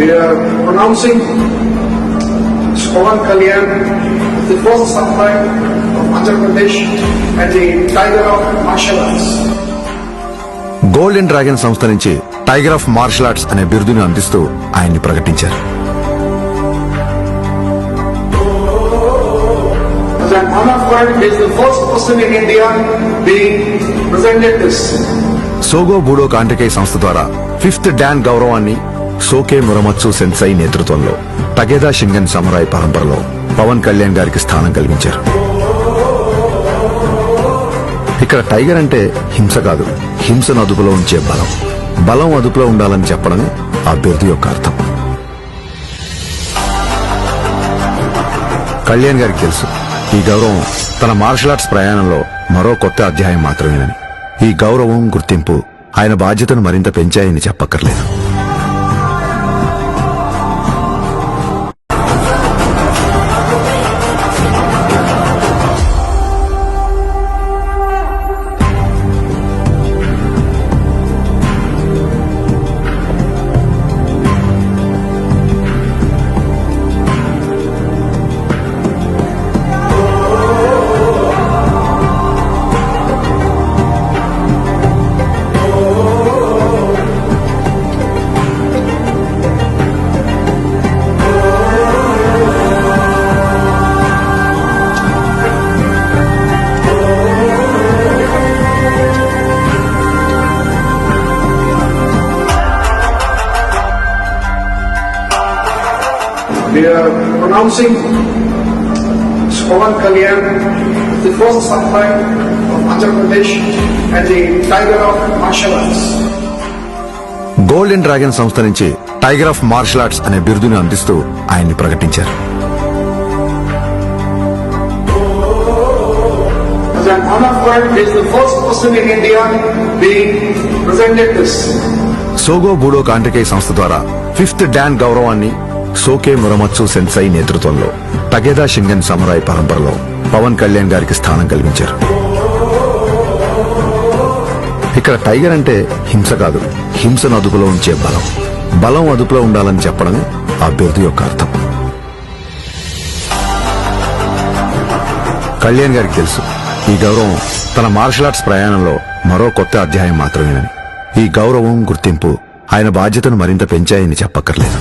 We are pronouncing Pawan Kalyan, the first samurai of Andhra Pradesh and the Tiger of Martial Arts. Golden dragon సంస్థ నుంచి tiger of martial arts అనే బిరుదుని అందిస్తూ ఆయన్ని ప్రకటించారు. As an honor for him, he is the first person in India being presented this. సోగో బూడో కాంటెకై సంస్థ ద్వారా 5th don గౌరవాన్ని సోకే మురమత్సు సెన్సై నేతృత్వంలో టగేదా షింగన్ సమురాయ్ పరంపరలో పవన్ కళ్యాణ్ గారికి స్థానం కల్పించారు. ఇక్కడ టైగర్ అంటే హింస కాదు, హింసను అదుపులో ఉంచే బలం. బలం అదుపులో ఉండాలని చెప్పడమే ఆ బిరుదు యొక్క అర్థం. కళ్యాణ్ గారికి తెలుసు ఈ గౌరవం తన మార్షల్ ఆర్ట్స్ ప్రయాణంలో మరో కొత్త అధ్యాయం మాత్రమేనని. ఈ గౌరవం, గుర్తింపు ఆయన బాధ్యతను మరింత పెంచాయని చెప్పక్కర్లేదు. We are pronouncing Pawan Kalyan, the first samurai of Andhra Pradesh and the Tiger of Martial Arts. Golden dragon సంస్థ నుంచి టైగర్ ఆఫ్ మార్షల్ ఆర్ట్స్ అనే బిరుదుని అందిస్తూ ఆయన్ని ప్రకటించారు. As an honor for him, he is the first person in India being presented this. సోగో బూడో కాంటెకై సంస్థ ద్వారా 5th don గౌరవాన్ని సోకే మురమత్సు సెన్సై నేతృత్వంలో టగేదా షింగన్ సమురాయ్ పరంపరలో పవన్ కళ్యాణ్ గారికి స్థానం కల్పించారు. ఇక్కడ టైగర్ అంటే హింస కాదు, హింసను అదుపులో ఉంచే బలం. బలం అదుపులో ఉండాలని చెప్పడమే ఆ బిరుదు యొక్క అర్థం. కళ్యాణ్ గారికి తెలుసు ఈ గౌరవం తన మార్షల్ ఆర్ట్స్ ప్రయాణంలో మరో కొత్త అధ్యాయం మాత్రమేనని. ఈ గౌరవం, గుర్తింపు ఆయన బాధ్యతను మరింత పెంచాయని చెప్పక్కర్లేదు.